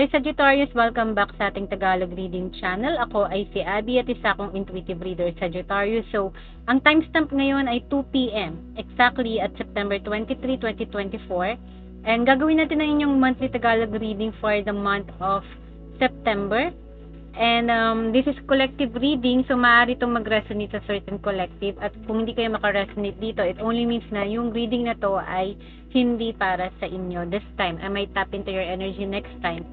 Hi Sagittarius, welcome back sa ating Tagalog reading channel. Ako ay si Abby at isa akong intuitive reader Sagittarius. So, ang timestamp ngayon ay 2 p.m. exactly at September 23, 2024. And gagawin natin ang inyong monthly Tagalog reading for the month of September. And this is collective reading, so maaari itong mag-resonate sa certain collective. At kung hindi kayo maka-resonate dito, it only means na yung reading na to ay hindi para sa inyo this time. I might tap into your energy next time.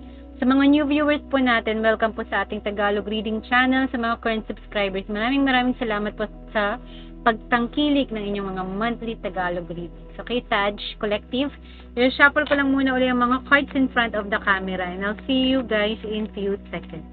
Sa mga new viewers po natin, welcome po sa ating Tagalog reading channel. Sa mga current subscribers, maraming salamat po sa pagtangkilik ng inyong mga monthly Tagalog readings. Okay, Sag Collective, i-shuffle ko lang muna ulit ang mga cards in front of the camera and I'll see you guys in few seconds.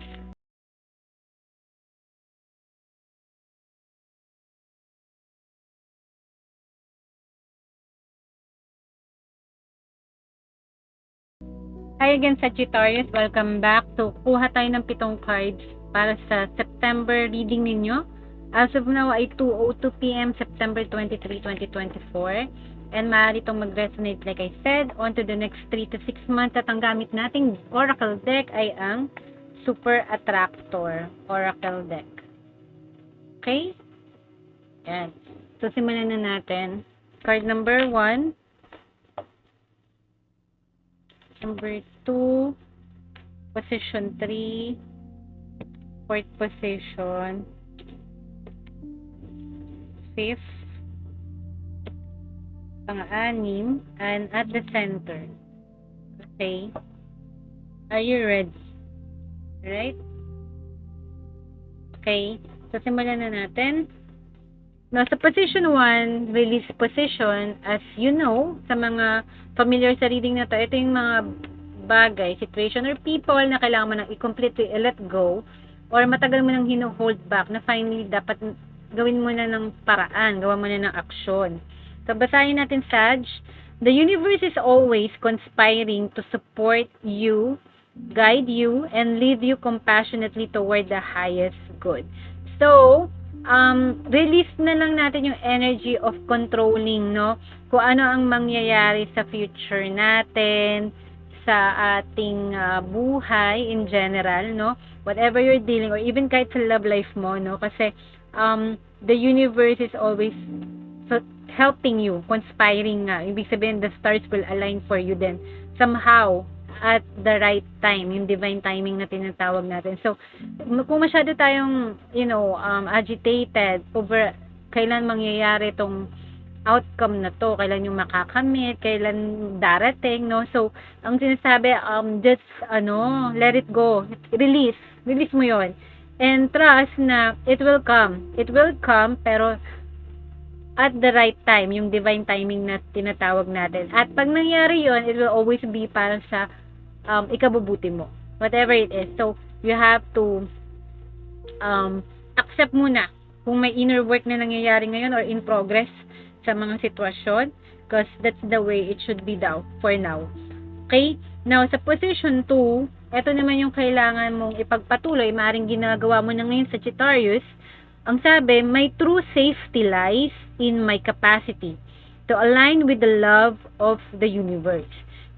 Hi again, Sagittarius. Welcome back. So, kuha tayo ng 7 cards para sa September reading ninyo. As of now ay 2:02 p.m. September 23, 2024. And maaari itong mag-resonate like I said on to the next 3 to 6 months. At ang gamit nating Oracle deck ay ang Super Attractor Oracle deck. Okay? Yan. So, simulan na natin. Card number 1. Number 2, position 3, 4th position, 5th, pang-anim, and at the center. Okay? Are you ready? Right? Okay. So, simulan na natin. Now, sa position 1, release position, as you know, sa mga familiar sa reading na to, ito yung mga bagay, situation, or people na kailangan mo nang i-completely let go, or matagal mo nang hino-hold back, na finally dapat gawin mo na ng paraan, gawa mo na ng aksyon. So, basahin natin, Sag. The universe is always conspiring to support you, guide you, and lead you compassionately toward the highest good. So, release na lang natin yung energy of controlling, no? Kung ano ang mangyayari sa future natin, sa ating buhay in general, no? Whatever you're dealing, or even kahit sa love life mo, no? Kasi the universe is always helping you, conspiring nga. Ibig sabihin, the stars will align for you then. Somehow, at the right time, yung divine timing na tinatawag natin. So, kung masyado tayong, agitated over kailan mangyayari itong outcome na to, kailan yung makakamit, kailan darating, no? So, ang sinasabi, just, let it go. Release mo yon. And trust na it will come. It will come, pero at the right time, yung divine timing na tinatawag natin. At pag nangyari yon, it will always be para sa ikabubuti mo. Whatever it is. So, you have to accept muna kung may inner work na nangyayari ngayon or in progress sa mga sitwasyon, because that's the way it should be now, for now. Okay? Now, sa position 2, ito naman yung kailangan mong ipagpatuloy, maaaring ginagawa mo na ngayon sa Sagittarius. Ang sabi, my true safety lies in my capacity to align with the love of the universe.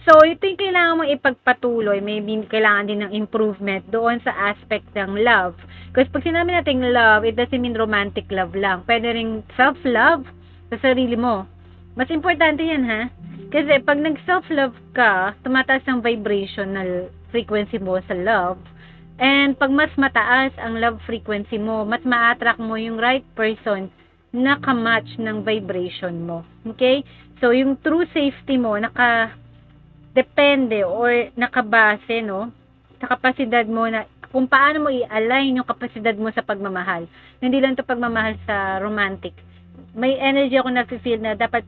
So, ito yung kailangan mong ipagpatuloy. Maybe kailangan din ng improvement doon sa aspect ng love. Because pag sinabi natin love, it doesn't mean romantic love lang. Pwede rin self-love sa sarili mo. Mas importante yan, ha? Kasi pag nag-self-love ka, tumataas ang vibrational frequency mo sa love. And pag mas mataas ang love frequency mo, mas ma-attract mo yung right person na ka-match ng vibration mo. Okay? So, yung true safety mo, depende or nakabase, no, sa kapasidad mo na kung paano mo i-align yung kapasidad mo sa pagmamahal. Hindi lang to pagmamahal sa romantic. May energy ako na feel na dapat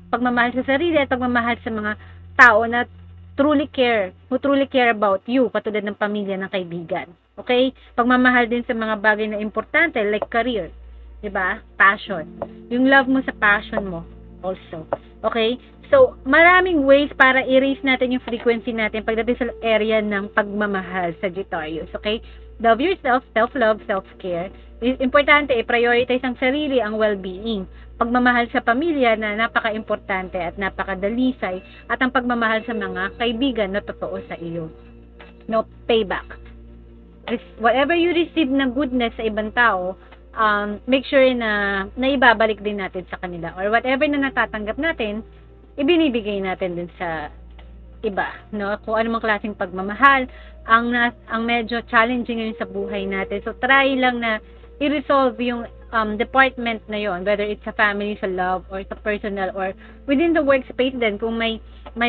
pagmamahal sa sarili at pagmamahal sa mga tao na who truly care about you, katulad ng pamilya, ng kaibigan. Okay? Pagmamahal din sa mga bagay na importante like career, 'di ba? Passion. Yung love mo sa passion mo also. Okay? So, maraming ways para i-raise natin yung frequency natin pagdating sa area ng pagmamahal, Sagittarius. Okay? Love yourself, self-love, self-care. Importante, i-prioritize ang sarili, ang well-being. Pagmamahal sa pamilya na napaka-importante at napakadalisay. At ang pagmamahal sa mga kaibigan na totoo sa iyo. no, payback. Whatever you receive na goodness sa ibang tao, make sure na naibabalik din natin sa kanila, or whatever na natatanggap natin, ibinibigay natin din sa iba, no? Kung anumang klaseng pagmamahal ang medyo challenging ngayon sa buhay natin. So try lang na i-resolve yung department na yon, whether it's sa family, sa love, or sa personal, or within the workspace din, kung may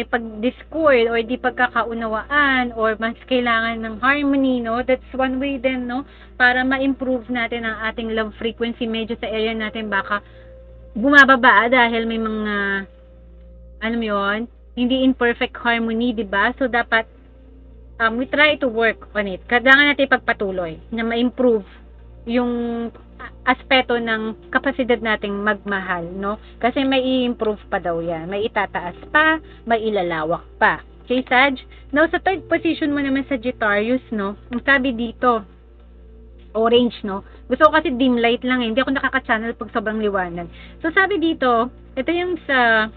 pag-discord or di pagkakaunawaan, or mas kailangan ng harmony, no? That's one way din, no? Para ma-improve natin ang ating love frequency. Medyo sa area natin baka bumababa dahil may mga yon, hindi in perfect harmony, di ba? So dapat we try to work on it. Kailangan natin pagpatuloy na ma-improve yung aspeto ng kapasidad nating magmahal, no? Kasi may i-improve pa daw yan. May itataas pa, may ilalawak pa. Okay, Sag? Now, sa third position mo naman, Sagittarius, no? Ang sabi dito, orange, no? Gusto ko kasi dim light lang, eh. Hindi ako nakaka-channel pag sobrang liwanag. So, sabi dito, ito yung sa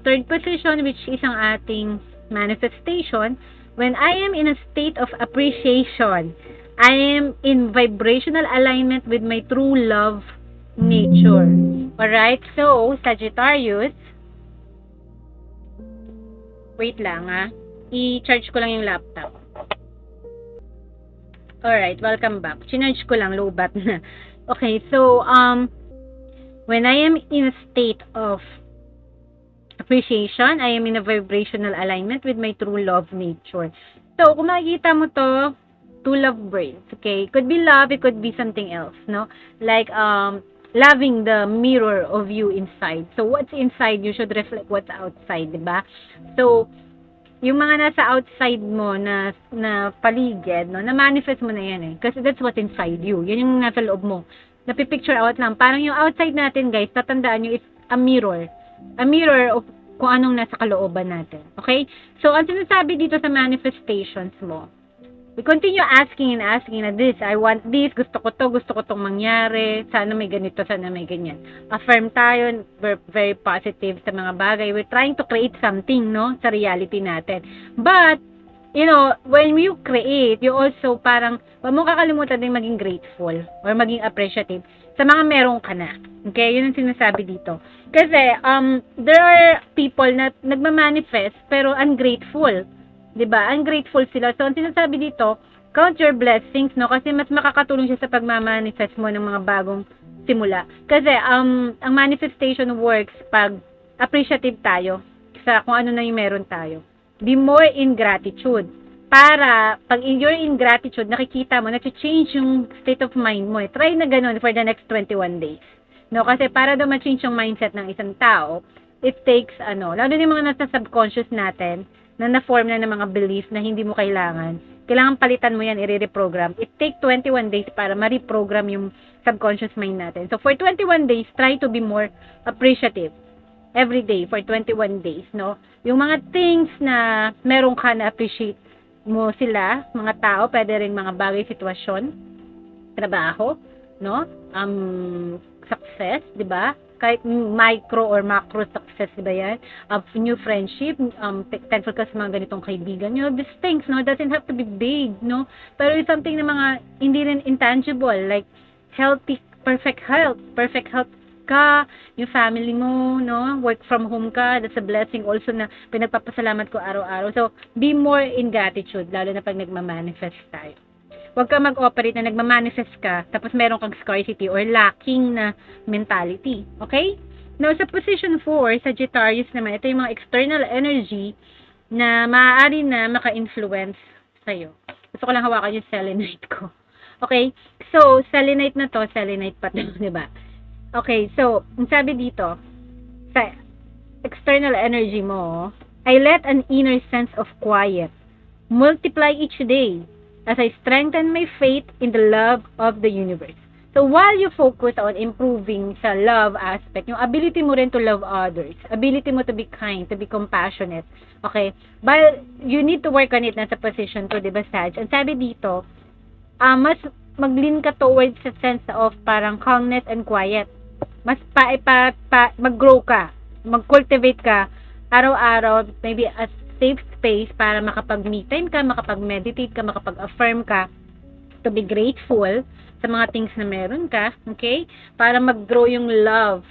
third position, which is ang ating manifestation. When I am in a state of appreciation, I am in vibrational alignment with my true love nature. Alright? So, Sagittarius, wait lang i-charge ko lang yung laptop. Alright, welcome back. Chinarge ko lang, low-bat na. Okay, so, when I am in a state of appreciation, I am in a vibrational alignment with my true love nature. So, kung makikita mo to, two love brains, okay? Could be love, it could be something else, no? Like, loving the mirror of you inside. So, what's inside, you should reflect what's outside, diba? So, yung mga nasa outside mo na paligid, no? Na-manifest mo na yan, eh. Kasi that's what's inside you. Yan yung nasa loob mo. Napipicture out lang. Parang yung outside natin, guys, tatandaan nyo, it's a mirror. A mirror of kung anong nasa kalooban natin. Okay? So, ang sinasabi dito sa manifestations mo, we continue asking and asking na this, I want this, gusto ko tong mangyari, sana may ganito, sana may ganyan. Affirm tayo, we're very positive sa mga bagay. We're trying to create something, no, sa reality natin. But, you know, when you create, you also parang, huwag mo kakalimutan din maging grateful or maging appreciative sa mga meron ka na. Okay? Yun ang sinasabi dito. Kasi, there are people na nagmamanifest pero ungrateful. 'Di ba? Ungrateful sila. So, ang sinasabi dito, count your blessings, no? Kasi mas makakatulong siya sa pagmamanifest mo ng mga bagong simula. Kasi, ang manifestation works pag appreciative tayo sa kung ano na yung meron tayo. Be more in gratitude. Para, pag you're in gratitude, nakikita mo, na-change yung state of mind mo. Try na ganun for the next 21 days. No? Kasi para daw ma-change yung mindset ng isang tao, it takes, lalo na yung mga nasa subconscious natin, na na-form na ng mga belief na hindi mo kailangan palitan mo yan, i-reprogram. It takes 21 days para ma-reprogram yung subconscious mind natin. So, for 21 days, try to be more appreciative every day for 21 days, no? Yung mga things na meron ka na appreciate mo sila, mga tao, pwede rin mga bagay, sitwasyon, trabaho, no? Success, di ba? Kahit micro or macro success, diba yan? New friendship, thankful ka sa mga ganitong kaibigan. You know, these things, no? Doesn't have to be big, no? Pero it's something na mga hindi rin intangible, like healthy, perfect health ka, yung family mo, no? Work from home ka, that's a blessing also na pinagpapasalamat ko araw-araw. So, be more in gratitude, lalo na pag nagmamanifest tayo. Huwag ka mag-operate na nagmamanifest ka, tapos meron kang scarcity or lacking na mentality. Okay? Now, sa position 4, Sagittarius naman, ito yung mga external energy na maaari na maka-influence sa'yo. Gusto ko lang hawakan yung selenite ko. Okay? So, selenite na to, selenite pa to, di ba? Okay, so, ang sabi dito, sa external energy mo, I let an inner sense of quiet multiply each day as I strengthen my faith in the love of the universe. So, while you focus on improving sa love aspect, yung ability mo rin to love others, ability mo to be kind, to be compassionate, okay? But you need to work on it na sa position to, di ba, Sag? Ang sabi dito, mas mag-lean ka towards a sense of parang calmness and quiet. Mas mag-grow ka, mag-cultivate ka, araw-araw, maybe a safe space para makapag-me time ka, makapag-meditate ka, makapag-affirm ka, to be grateful sa mga things na meron ka, okay? Para mag-grow yung love,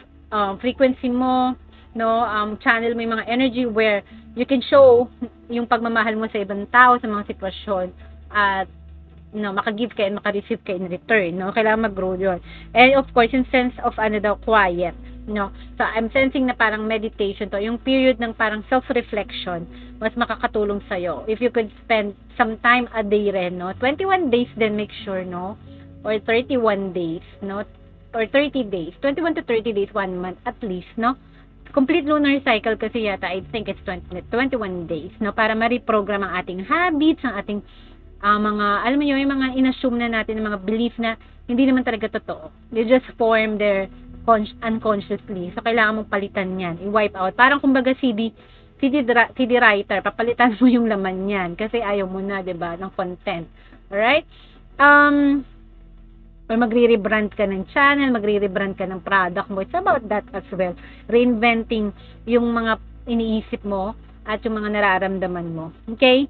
frequency mo, no? Channel mo yung mga energy where you can show yung pagmamahal mo sa ibang tao, sa mga sitwasyon, at maka-give ka and maka-receive ka in return, no? Kailangan mag-grow yun. And of course, yung sense of quiet, no? So, I'm sensing na parang meditation to, yung period ng parang self-reflection, mas makakatulong sa'yo. If you could spend some time a day rin, no? 21 days then make sure, no? Or 31 days, no? Or 30 days. 21 to 30 days, 1 month at least, no? Complete lunar cycle kasi yata, I think it's 21 days, no? Para ma-reprogram ang ating habits, ang ating mga, alam mo yun, yung mga inassume na natin, mga belief na hindi naman talaga totoo. They just form their unconsciously. So, kailangan mong palitan yan. I-wipe out. Parang kumbaga CD writer, papalitan mo yung laman yan. Kasi ayaw mo na, diba, ng content. Alright? Or magre-rebrand ka ng channel, magre-rebrand ka ng product mo. It's about that as well. Reinventing yung mga iniisip mo at yung mga nararamdaman mo. Okay?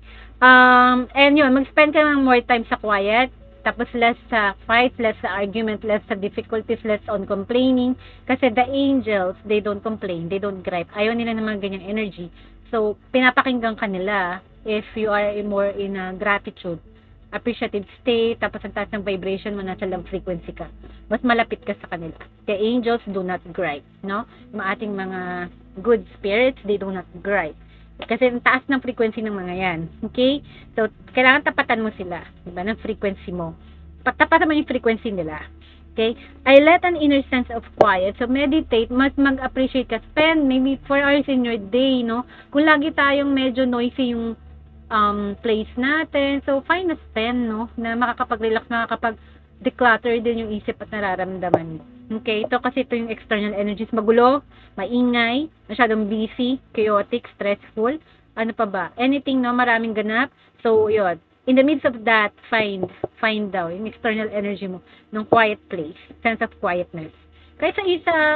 And yun, mag-spend ka ng more time sa quiet, tapos less sa fight, less sa argument, less sa difficulties, less on complaining. Kasi the angels, they don't complain, they don't gripe. Ayaw nila ng mga ganyang energy. So, pinapakinggan ka nila if you are more in a gratitude, appreciative state, tapos ang taas ng vibration mo, nasa love frequency ka. Mas malapit ka sa kanila. The angels do not gripe, no? Yung ating mga good spirits, they do not gripe. Kasi ang taas ng frequency ng mga yan. Okay? So, kailangan tapatan mo sila. Diba? Ng frequency mo. Tapatan mo yung frequency nila. Okay? I let an inner sense of quiet. So, meditate. Mas mag-appreciate ka. Spend maybe 4 hours in your day, no? Kung lagi tayong medyo noisy yung place natin. So, find a spend, no? Na makakapag-relax, makakapag-declutter din yung isip at nararamdaman mo. Okay, ito kasi ito yung external energies, magulo, maingay, masyadong busy, chaotic, stressful, ano pa ba? Anything, no, maraming ganap. So, yun. In the midst of that, find daw yung external energy mo ng quiet place, sense of quietness. Kaysa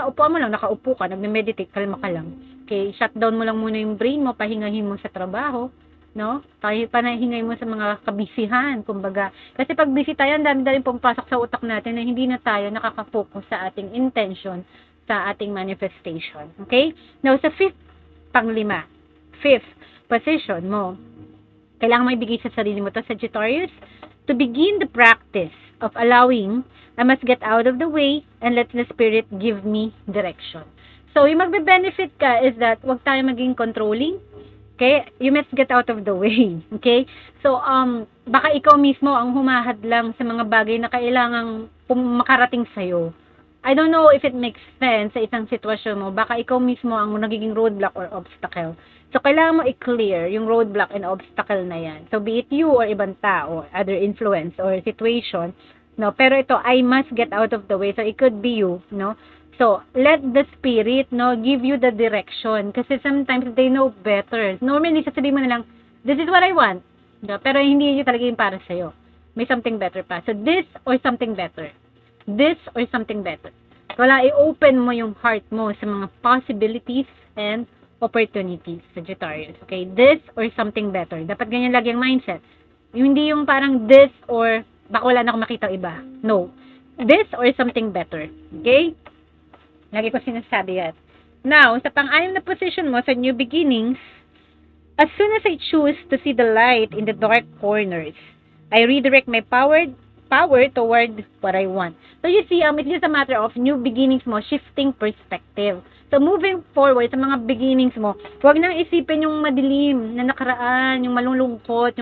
upuan mo lang, nakaupo ka, nagme-meditate, kalma ka lang. Okay, shutdown mo lang muna yung brain mo, pahingahin mo sa trabaho, no? Panahingay mo sa mga kabisihan, kumbaga. Kasi pag busy tayo, ang dami-dami pumapasok sa utak natin na hindi na tayo nakaka-focus sa ating intention, sa ating manifestation. Okay? Now, sa fifth position mo, kailangan mo ibigay sa sarili mo to, Sagittarius, to begin the practice of allowing, I must get out of the way and let the Spirit give me direction. So, yung magbe-benefit ka is that wag tayo maging controlling. Okay? You must get out of the way. Okay? So, baka ikaw mismo ang humahad lang sa mga bagay na kailangang makarating sa'yo. I don't know if it makes sense sa isang sitwasyon mo. Baka ikaw mismo ang nagiging roadblock or obstacle. So, kailangan mo i-clear yung roadblock and obstacle na yan. So, be it you or ibang tao, other influence or situation, no? Pero ito, I must get out of the way. So, it could be you, no? So, let the Spirit, no, give you the direction. Kasi sometimes they know better. Normally, sasabihin mo na lang, this is what I want. No? Pero hindi yun talaga yung para sa'yo. May something better pa. So, this or something better. This or something better. Wala, i-open mo yung heart mo sa mga possibilities and opportunities, Sagittarius. Okay? This or something better. Dapat ganyan lagi ang mindset. Hindi yung parang this or baka wala na akong makita iba. No. This or something better. Okay? Lagi ko sinasabi yan. Now, sa pang-anim na position mo, sa new beginnings, as soon as I choose to see the light in the dark corners, I redirect my power toward what I want. So you see, it's just a matter of new beginnings mo, shifting perspective. So moving forward sa mga beginnings mo, huwag nang isipin yung madilim na nakaraan, yung malulungkot,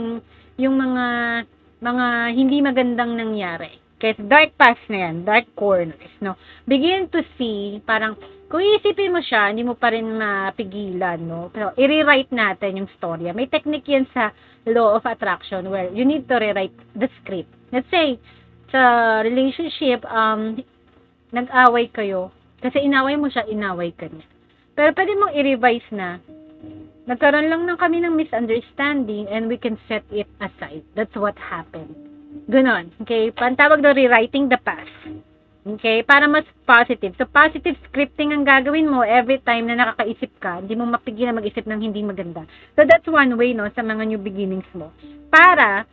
yung mga hindi magandang nangyari. Kasi dark past na yan, dark corners, no? Begin to see, parang, kung iisipin mo siya, hindi mo pa rin mapigilan, no? Pero, i-rewrite natin yung storya. May technique yan sa law of attraction where you need to rewrite the script. Let's say, sa relationship, nag-away kayo. Kasi inaway mo siya, inaway ka niya. Pero pwede mong i-revise na, nagkaroon lang kami ng misunderstanding and we can set it aside. That's what happened. Ganon. Okay? Pantawag na rewriting the past. Okay? Para mas positive. So, positive scripting ang gagawin mo every time na nakakaisip ka. Hindi mo mapigilan mag-isip ng hindi maganda. So, that's one way, no, sa mga new beginnings mo. Para,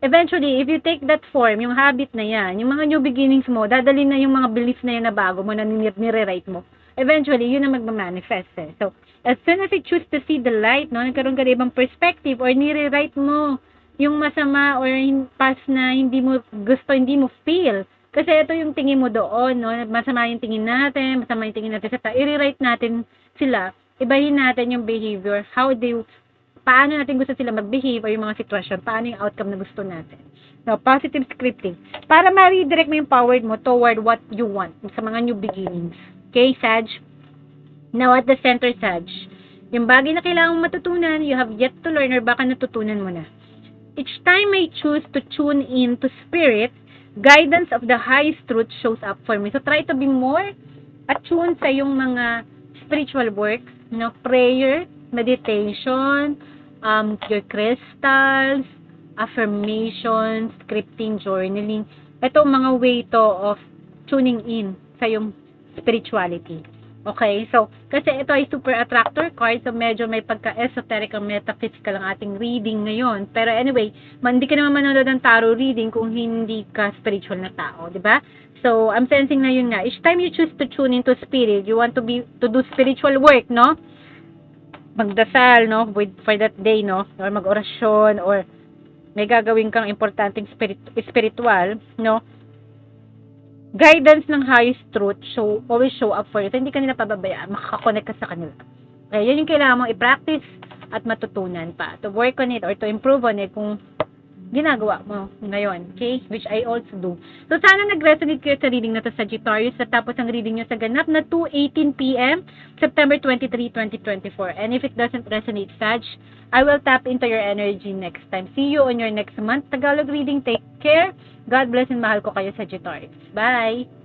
eventually, if you take that form, yung habit na yan, yung mga new beginnings mo, dadalhin na yung mga beliefs na yan na bago mo, na nire-write mo. Eventually, yun ang magmamanifest eh. So, as soon as you choose to see the light, no, nagkaroon ka na ibang perspective or nire-write mo yung masama or past na hindi mo gusto, hindi mo feel. Kasi ito yung tingin mo doon, no? Masama yung tingin natin, masama yung tingin natin sa tao. I-rewrite natin sila, ibahin natin yung behavior, paano natin gusto sila mag-behave or yung mga sitwasyon, paano yung outcome na gusto natin. So, positive scripting. Para ma-redirect mo yung power mo toward what you want sa mga new beginnings. Okay, Sag? Now, at the center, Sag, yung bagay na kailangan mong matutunan, you have yet to learn or baka natutunan mo na. Each time I choose to tune in to spirit, guidance of the highest truth shows up for me. So, try to be more attuned sa yung mga spiritual work, no? Prayer, meditation, your crystals, affirmations, scripting, journaling. Ito mga way to of tuning in sa yung spirituality. Okay? So, kasi ito ay super attractor card, so medyo may pagka-esoteric ang metaphysical ang ating reading ngayon. Pero anyway, hindi ka naman manonood ng tarot reading kung hindi ka spiritual na tao, di ba? So, I'm sensing na yun nga. Each time you choose to tune into spirit, you want to do spiritual work, no? Magdasal, no? For that day, no? Or mag-orasyon, or may gagawin kang importanteng spiritual, no? Guidance ng highest truth always show up for you. So, hindi ka nila pababayaan. Makakakonect ka sa kanila. Okay, yun yung kailangan mong i-practice at matutunan pa. To work on it or to improve on it kung ginagawa mo ngayon. Okay? Which I also do. So, sana nag-resonate kayo sa reading na to, Sagittarius. At tapos ang reading nyo sa ganap na 2:18 p.m. September 23, 2024. And if it doesn't resonate, Sag, I will tap into your energy next time. See you on your next month Tagalog reading. Take care. God bless and mahal ko kayo, Sagittarius. Bye!